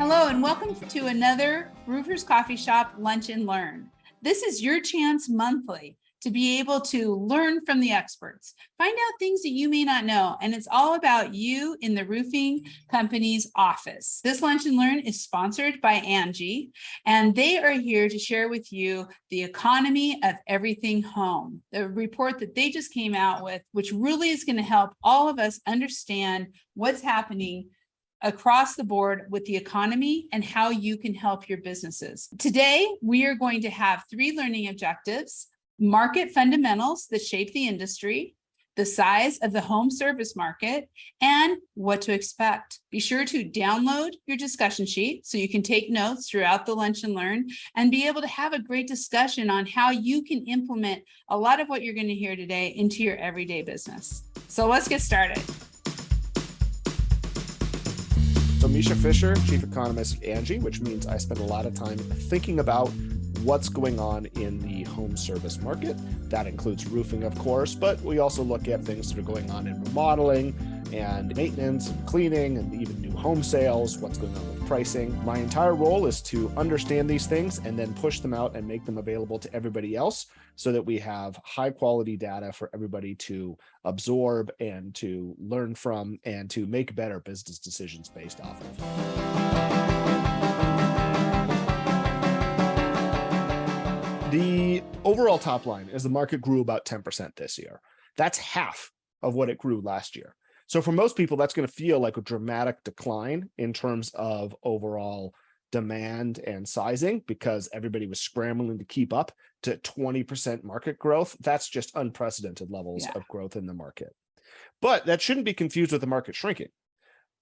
Hello and welcome to another Roofers Coffee Shop Lunch and Learn. This is your chance monthly to be able to learn from the experts, find out things that you may not know, and it's all about you in the roofing company's office. This Lunch and Learn is sponsored by Angi, and they are here to share with you the economy of everything home, the report that they just came out with, which really is going to help all of us understand what's happening across the board with the economy and how you can help your businesses. Today, we are going to have 3 learning objectives: market fundamentals that shape the industry, the size of the home service market, and what to expect. Be sure to download your discussion sheet so you can take notes throughout the Lunch and Learn and be able to have a great discussion on how you can implement a lot of what you're going to hear today into your everyday business. So let's get started. So Mischa Fisher, Chief Economist at Angi, which means I spend a lot of time thinking about what's going on in the home service market. That includes roofing, of course, but we also look at things that are going on in remodeling and maintenance and cleaning and even new home sales, what's going on with pricing. My entire role is to understand these things and then push them out and make them available to everybody else so that we have high quality data for everybody to absorb and to learn from and to make better business decisions based off of. The overall top line is the market grew about 10% this year. That's half of what it grew last year. So for most people, that's going to feel like a dramatic decline in terms of overall demand and sizing because everybody was scrambling to keep up to 20% market growth. That's just unprecedented levels of growth in the market. But that shouldn't be confused with the market shrinking.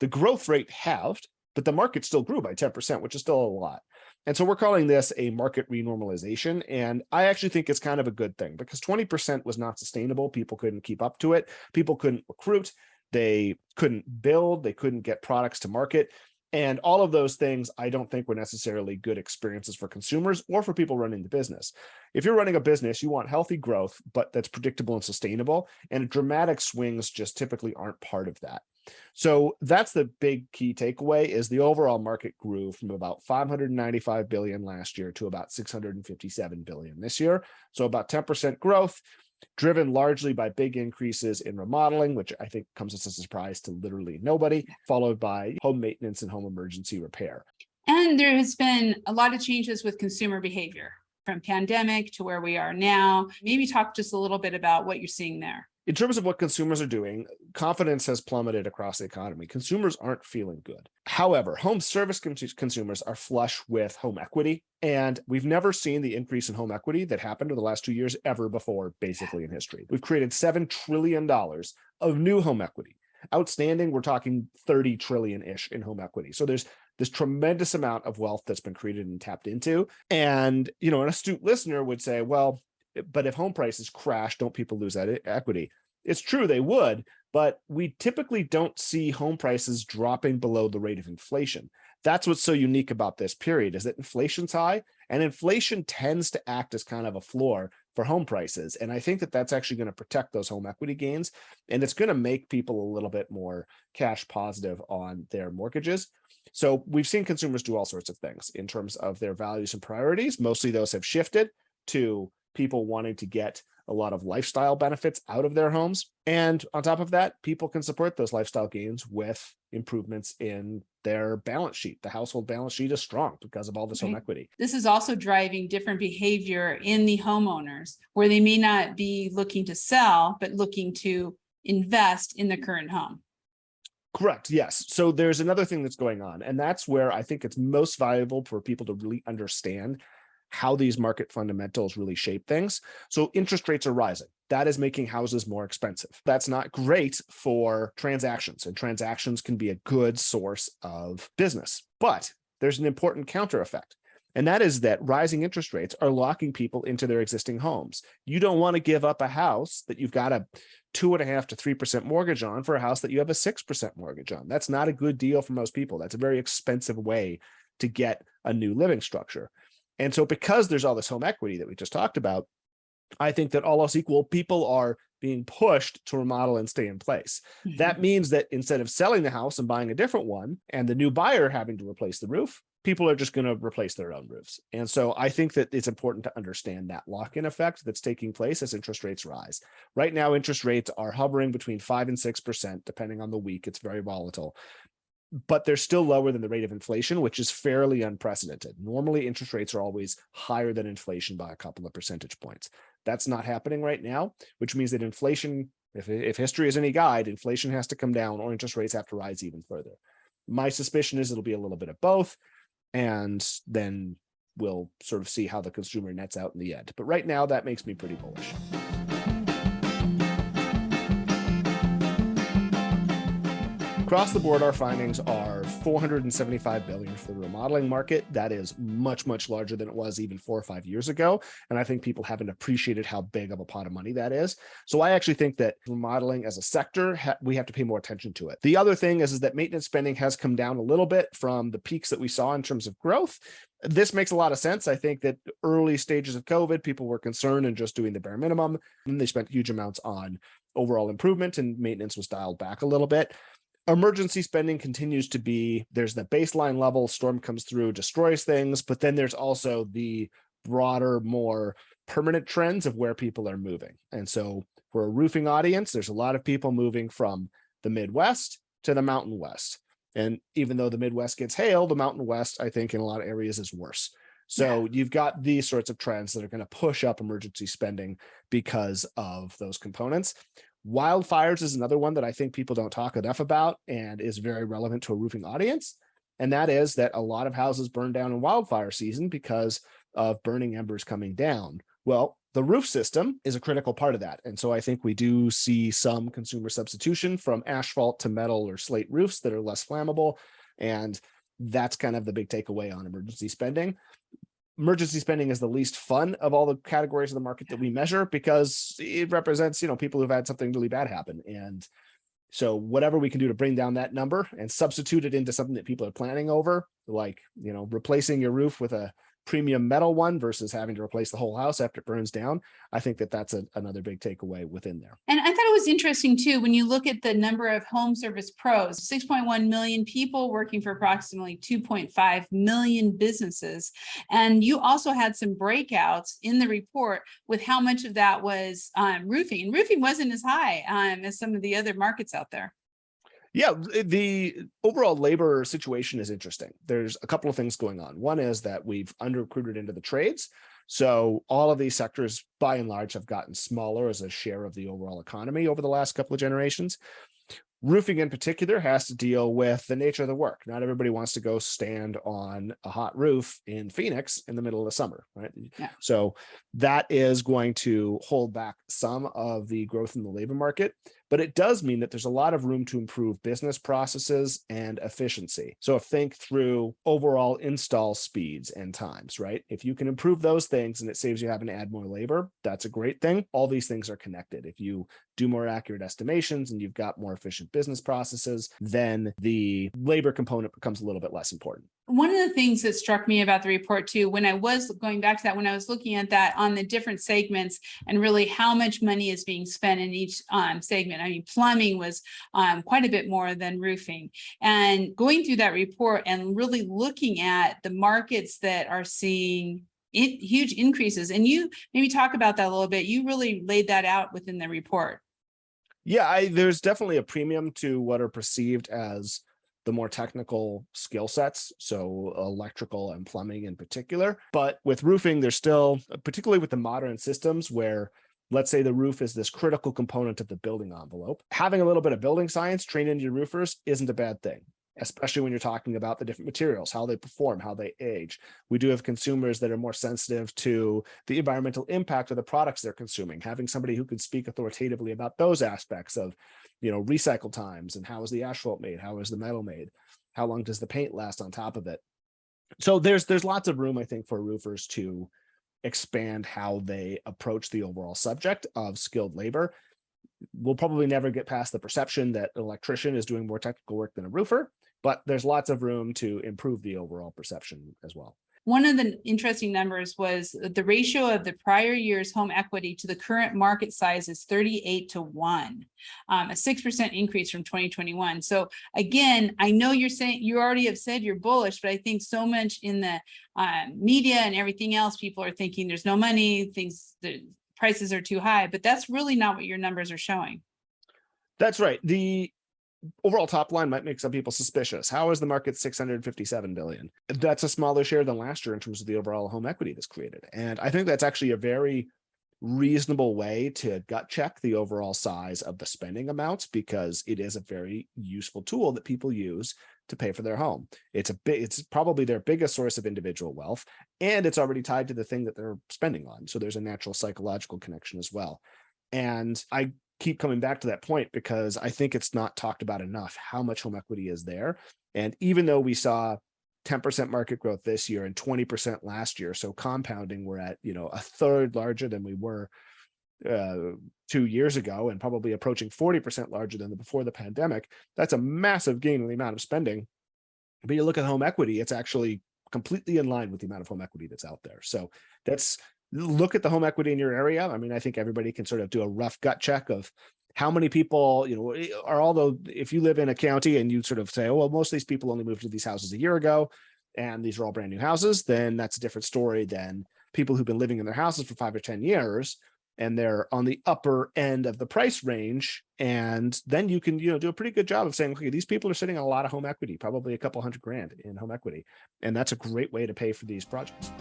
The growth rate halved, but the market still grew by 10%, which is still a lot. And so we're calling this a market renormalization. And I actually think it's kind of a good thing because 20% was not sustainable. People couldn't keep up to it. People couldn't recruit. They couldn't build. They couldn't get products to market. And all of those things, I don't think were necessarily good experiences for consumers or for people running the business. If you're running a business, you want healthy growth, but that's predictable and sustainable. And dramatic swings just typically aren't part of that. So that's the big key takeaway is the overall market grew from about 595 billion last year to about 657 billion this year. So about 10% growth, driven largely by big increases in remodeling, which I think comes as a surprise to literally nobody, followed by home maintenance and home emergency repair. And there has been a lot of changes with consumer behavior from pandemic to where we are now. Maybe talk just a little bit about what you're seeing there. In terms of what consumers are doing, confidence has plummeted across the economy. Consumers aren't feeling good. However, home service consumers are flush with home equity, and we've never seen the increase in home equity that happened in the last 2 years ever before, basically in history. We've created $7 trillion of new home equity. Outstanding, we're talking 30 trillion-ish in home equity. So there's this tremendous amount of wealth that's been created and tapped into. And, an astute listener would say, well, but if home prices crash, don't people lose that equity? It's true they would, but we typically don't see home prices dropping below the rate of inflation. That's what's so unique about this period is that inflation's high and inflation tends to act as kind of a floor for home prices. And I think that that's actually going to protect those home equity gains. And it's going to make people a little bit more cash positive on their mortgages. So we've seen consumers do all sorts of things in terms of their values and priorities. Mostly those have shifted to people wanting to get a lot of lifestyle benefits out of their homes. And on top of that, people can support those lifestyle gains with improvements in their balance sheet. The household balance sheet is strong because of all this home equity. This is also driving different behavior in the homeowners where they may not be looking to sell, but looking to invest in the current home. Correct. Yes. So there's another thing that's going on, and that's where I think it's most valuable for people to really understand how these market fundamentals really shape things. So interest rates are rising. That is making houses more expensive. That's not great for transactions, and transactions can be a good source of business. But there's an important counter effect, and that is that rising interest rates are locking people into their existing homes. You don't want to give up a house that you've got a 2.5% to 3% mortgage on for a house that you have a 6% mortgage on. That's not a good deal for most people. That's a very expensive way to get a new living structure. And so because there's all this home equity that we just talked about, I think that all else equal, people are being pushed to remodel and stay in place. That means that instead of selling the house and buying a different one and the new buyer having to replace the roof, people are just going to replace their own roofs. And so I think that it's important to understand that lock-in effect that's taking place as interest rates rise. Right now, interest rates are hovering between 5 and 6%, depending on the week. It's very volatile. But they're still lower than the rate of inflation, which is fairly unprecedented. Normally, interest rates are always higher than inflation by a couple of percentage points. That's not happening right now, which means that inflation, if history is any guide, inflation has to come down or interest rates have to rise even further. My suspicion is it'll be a little bit of both, and then we'll sort of see how the consumer nets out in the end. But right now, that makes me pretty bullish. Across the board, our findings are $475 billion for the remodeling market. That is much, much larger than it was even 4 or 5 years ago. And I think people haven't appreciated how big of a pot of money that is. So I actually think that remodeling as a sector, we have to pay more attention to it. The other thing is that maintenance spending has come down a little bit from the peaks that we saw in terms of growth. This makes a lot of sense. I think that early stages of COVID, people were concerned and just doing the bare minimum. And they spent huge amounts on overall improvement, and maintenance was dialed back a little bit. Emergency spending continues to be, there's the baseline level, storm comes through, destroys things, but then there's also the broader, more permanent trends of where people are moving. And so for a roofing audience, there's a lot of people moving from the Midwest to the Mountain West. And even though the Midwest gets hail, the Mountain West, I think in a lot of areas is worse. So you've got these sorts of trends that are going to push up emergency spending because of those components. Wildfires is another one that I think people don't talk enough about and is very relevant to a roofing audience. And that is that a lot of houses burn down in wildfire season because of burning embers coming down. Well, the roof system is a critical part of that. And so I think we do see some consumer substitution from asphalt to metal or slate roofs that are less flammable. And that's kind of the big takeaway on emergency spending. Emergency spending is the least fun of all the categories of the market that we measure because it represents, people who've had something really bad happen. And so whatever we can do to bring down that number and substitute it into something that people are planning over, like, replacing your roof with a premium metal one versus having to replace the whole house after it burns down, I think that that's another big takeaway within there. And I thought it was interesting too, when you look at the number of home service pros, 6.1 million people working for approximately 2.5 million businesses. And you also had some breakouts in the report with how much of that was roofing. And roofing wasn't as high as some of the other markets out there. Yeah, the overall labor situation is interesting. There's a couple of things going on. One is that we've under-recruited into the trades. So all of these sectors, by and large, have gotten smaller as a share of the overall economy over the last couple of generations. Roofing in particular has to deal with the nature of the work. Not everybody wants to go stand on a hot roof in Phoenix in the middle of the summer, right? Yeah. So that is going to hold back some of the growth in the labor market, but it does mean that there's a lot of room to improve business processes and efficiency. So think through overall install speeds and times, right? If you can improve those things and it saves you having to add more labor, that's a great thing. All these things are connected. If you do more accurate estimations and you've got more efficient business processes, then the labor component becomes a little bit less important. One of the things that struck me about the report too, when I was going back to that, when I was looking at that on the different segments and really how much money is being spent in each segment. I mean, plumbing was quite a bit more than roofing. And going through that report and really looking at the markets that are seeing huge increases. And you maybe talk about that a little bit. You really laid that out within the report. Yeah, there's definitely a premium to what are perceived as the more technical skill sets, so electrical and plumbing in particular. But with roofing, there's still, particularly with the modern systems where, let's say the roof is this critical component of the building envelope, having a little bit of building science trained into your roofers isn't a bad thing, especially when you're talking about the different materials, how they perform, how they age. We do have consumers that are more sensitive to the environmental impact of the products they're consuming. Having somebody who can speak authoritatively about those aspects of, recycle times and how is the asphalt made, how is the metal made, how long does the paint last on top of it. So there's lots of room, I think, for roofers to expand how they approach the overall subject of skilled labor. We'll probably never get past the perception that an electrician is doing more technical work than a roofer, but there's lots of room to improve the overall perception as well. One of the interesting numbers was the ratio of the prior year's home equity to the current market size is 38-1, a 6% increase from 2021. So again, I know you're saying, you already have said you're bullish, but I think so much in the media and everything else, people are thinking there's no money, the prices are too high, but that's really not what your numbers are showing. That's right. The overall top line might make some people suspicious. How is the market 657 billion? That's a smaller share than last year in terms of the overall home equity that's created. And I think that's actually a very reasonable way to gut check the overall size of the spending amounts, because it is a very useful tool that people use to pay for their home. It's probably their biggest source of individual wealth, and it's already tied to the thing that they're spending on. So there's a natural psychological connection as well. And I keep coming back to that point because I think it's not talked about enough how much home equity is there. And even though we saw 10% market growth this year and 20% last year, so compounding, we're at, a third larger than we were 2 years ago, and probably approaching 40% larger than before the pandemic. That's a massive gain in the amount of spending. But you look at home equity, it's actually completely in line with the amount of home equity that's out there. So look at the home equity in your area. I mean, I think everybody can sort of do a rough gut check of how many people, if you live in a county and you sort of say, oh, well, most of these people only moved to these houses a year ago, and these are all brand new houses, then that's a different story than people who've been living in their houses for 5 or 10 years, and they're on the upper end of the price range. And then you can, do a pretty good job of saying, okay, these people are sitting on a lot of home equity, probably a couple $100,000 in home equity. And that's a great way to pay for these projects.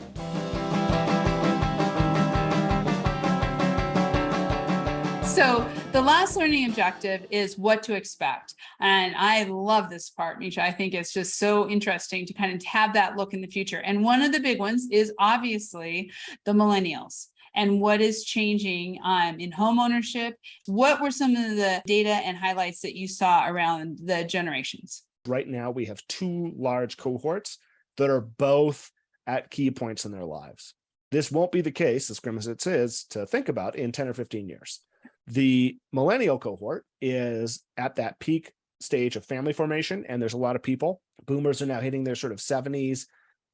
So the last learning objective is what to expect. And I love this part, Mischa. I think it's just so interesting to kind of have that look in the future. And one of the big ones is obviously the millennials and what is changing in home ownership. What were some of the data and highlights that you saw around the generations? Right now, we have 2 large cohorts that are both at key points in their lives. This won't be the case, as grim as it is to think about, in 10 or 15 years. The millennial cohort is at that peak stage of family formation, and there's a lot of people. Boomers are now hitting their sort of 70s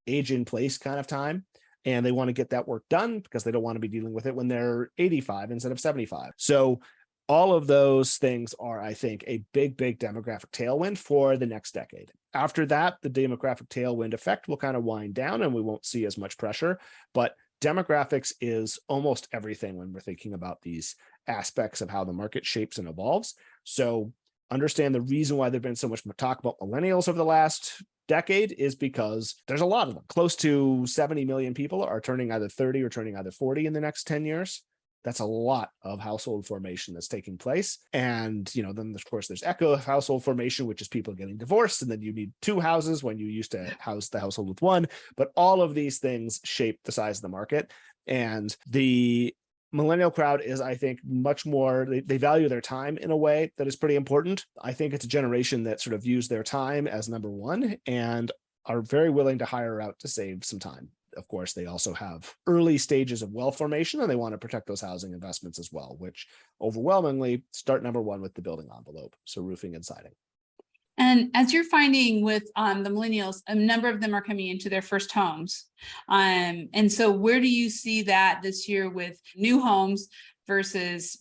age in place kind of time, and they want to get that work done because they don't want to be dealing with it when they're 85 instead of 75. So all of those things are, I think, a big demographic tailwind for the next decade. After that, the demographic tailwind effect will kind of wind down and we won't see as much pressure, but demographics is almost everything when we're thinking about these aspects of how the market shapes and evolves. So understand the reason why there's been so much talk about millennials over the last decade is because there's a lot of them. Close to 70 million people are turning either 30 or turning either 40 in the next 10 years. That's a lot of household formation that's taking place. And, then of course there's echo household formation, which is people getting divorced. And then you need 2 houses when you used to house the household with 1. But all of these things shape the size of the market. And the millennial crowd is, I think, much more, they value their time in a way that is pretty important. I think it's a generation that sort of views their time as number one and are very willing to hire out to save some time. Of course, they also have early stages of wealth formation, and they want to protect those housing investments as well, which overwhelmingly start number 1 with the building envelope, so roofing and siding. And as you're finding with the millennials, a number of them are coming into their first homes. And so where do you see that this year with new homes versus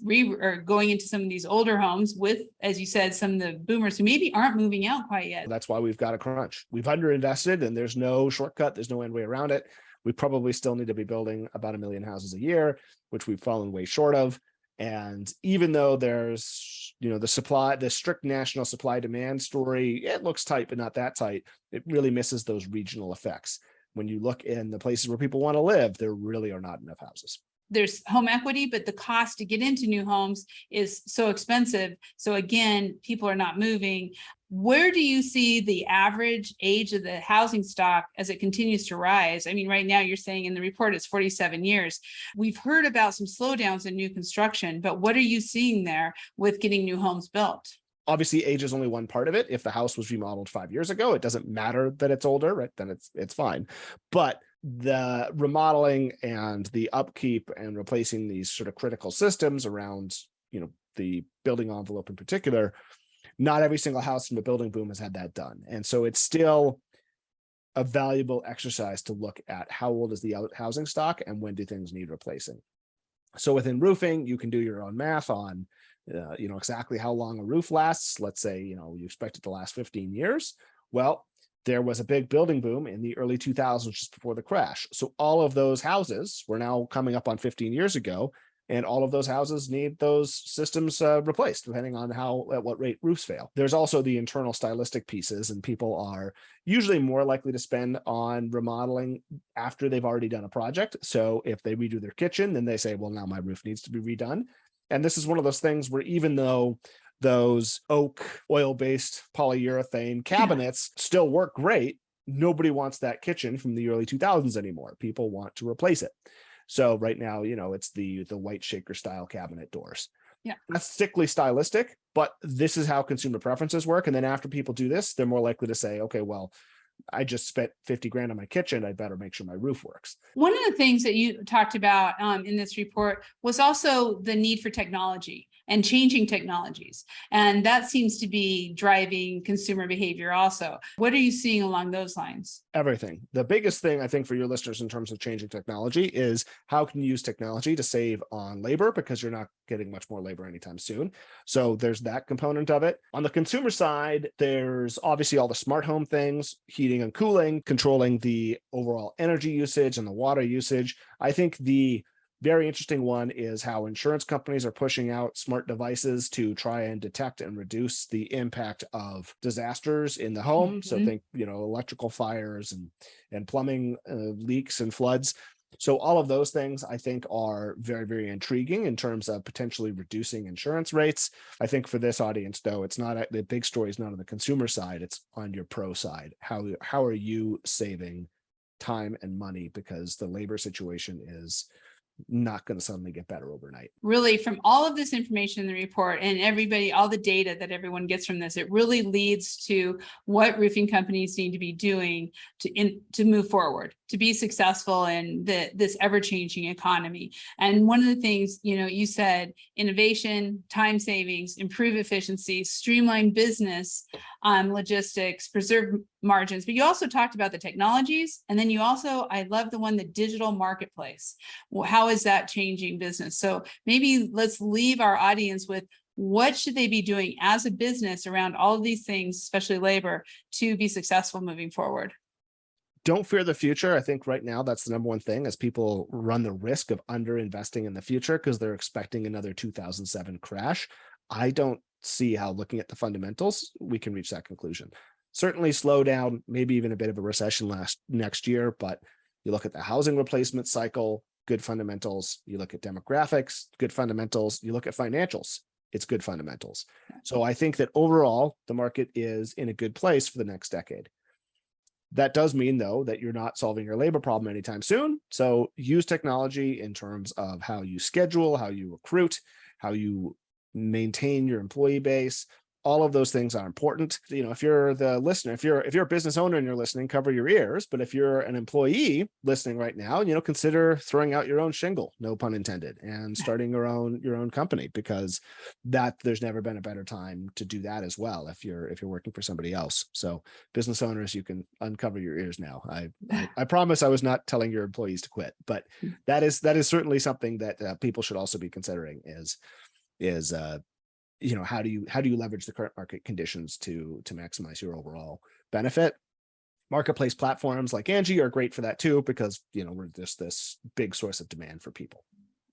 going into some of these older homes with, as you said, some of the boomers who maybe aren't moving out quite yet? That's why we've got a crunch. We've underinvested and there's no shortcut. There's no end way around it. We probably still need to be building about 1 million houses a year, which we've fallen way short of. And even though there's, the strict national supply demand story, it looks tight, but not that tight. It really misses those regional effects. When you look in the places where people want to live, there really are not enough houses. There's home equity, but the cost to get into new homes is so expensive. So again, people are not moving. Where do you see the average age of the housing stock as it continues to rise? I mean, right now you're saying in the report it's 47 years. We've heard about some slowdowns in new construction, but what are you seeing there with getting new homes built? Obviously, age is only one part of it. If the house was remodeled 5 years ago, it doesn't matter that it's older, right? Then it's fine. But the remodeling and the upkeep and replacing these sort of critical systems around, the building envelope in particular, not every single house from the building boom has had that done. And so it's still a valuable exercise to look at how old is the housing stock and when do things need replacing. So within roofing, you can do your own math on, exactly how long a roof lasts. Let's say, you expect it to last 15 years. Well, there was a big building boom in the early 2000s just before the crash. So all of those houses were now coming up on 15 years ago, and all of those houses need those systems replaced, depending on at what rate roofs fail. There's also the internal stylistic pieces, and people are usually more likely to spend on remodeling after they've already done a project. So if they redo their kitchen, then they say, well, now my roof needs to be redone. And this is one of those things where even though those oak oil-based polyurethane cabinets still work great, nobody wants that kitchen from the early 2000s anymore. People want to replace it. So right now, it's the white shaker style cabinet doors. Yeah, that's strictly stylistic, but this is how consumer preferences work. And then after people do this, they're more likely to say, okay, well, I just spent 50 grand on my kitchen. I better make sure my roof works. one of the things that you talked about in this report was also the need for technology and changing technologies. And that seems to be driving consumer behavior also. What are you seeing along those lines? Everything. The biggest thing I think for your listeners in terms of changing technology is how can you use technology to save on labor, because you're not getting much more labor anytime soon. So there's that component of it. On the consumer side, there's obviously all the smart home things, heating and cooling, controlling the overall energy usage and the water usage. I think the very interesting one is how insurance companies are pushing out smart devices to try and detect and reduce the impact of disasters in the home. So think, electrical fires and plumbing leaks and floods. So all of those things I think are very, very intriguing in terms of potentially reducing insurance rates. I think for this audience, though, it's not the big story is not on the consumer side, it's on your pro side. How are you saving time and money, because the labor situation is not going to suddenly get better overnight. Really, from all of this information in the report and all the data that everyone gets from this, it really leads to what roofing companies need to be doing to move forward, to be successful in this ever-changing economy. And one of the things, you said innovation, time savings, improve efficiency, streamline business, logistics, preserve margins, but you also talked about the technologies. And then I love the digital marketplace. Well, how is that changing business? So maybe let's leave our audience with what should they be doing as a business around all of these things, especially labor, to be successful moving forward. Don't fear the future. I think right now that's the number one thing, as people run the risk of underinvesting in the future because they're expecting another 2007 crash. I don't see how, looking at the fundamentals, we can reach that conclusion. Certainly slow down, maybe even a bit of a recession next year, but you look at the housing replacement cycle, good fundamentals. You look at demographics, good fundamentals. You look at financials, it's good fundamentals. So I think that overall, the market is in a good place for the next decade. That does mean, though, that you're not solving your labor problem anytime soon. So use technology in terms of how you schedule, how you recruit, how you maintain your employee base. All of those things are important. If you're the listener, if you're a business owner and you're listening, cover your ears. But if you're an employee listening right now, consider throwing out your own shingle, no pun intended, and starting your own company, because there's never been a better time to do that as well if you're working for somebody else. So business owners, you can uncover your ears now. I promise I was not telling your employees to quit, but that is certainly something that people should also be considering is how do you leverage the current market conditions to maximize your overall benefit. Marketplace platforms like Angi are great for that too, because we're just this big source of demand for people.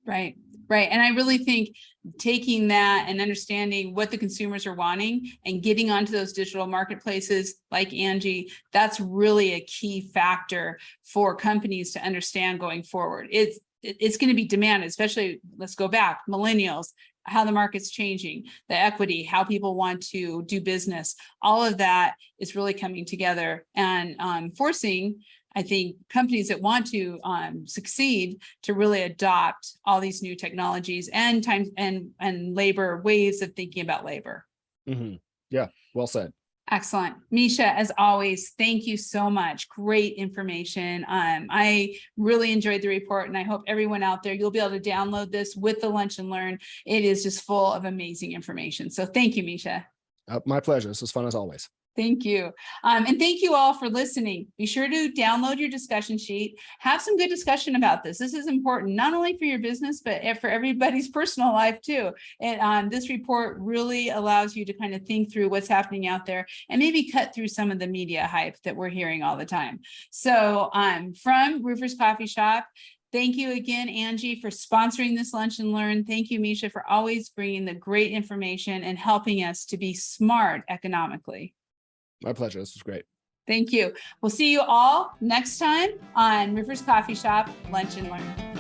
Right. And I really think taking that and understanding what the consumers are wanting and getting onto those digital marketplaces like Angi, that's really a key factor for companies to understand going forward. It's going to be demanded, especially, let's go back, millennials, how the market's changing, the equity, how people want to do business. All of that is really coming together and forcing, I think, companies that want to succeed to really adopt all these new technologies and time and labor ways of thinking about labor. Mm-hmm. Yeah, well said. Excellent. Mischa, as always, thank you so much. Great information. I really enjoyed the report, and I hope everyone out there, you'll be able to download this with the Lunch and Learn. It is just full of amazing information. So thank you, Mischa. My pleasure. This was fun as always. Thank you. And thank you all for listening. Be sure to download your discussion sheet. Have some good discussion about this. This is important, not only for your business, but for everybody's personal life too. And this report really allows you to kind of think through what's happening out there and maybe cut through some of the media hype that we're hearing all the time. So from Roofers Coffee Shop, thank you again, Angi, for sponsoring this Lunch and Learn. Thank you, Mischa, for always bringing the great information and helping us to be smart economically. My pleasure. This was great. Thank you. We'll see you all next time on Roofers Coffee Shop Lunch and Learn.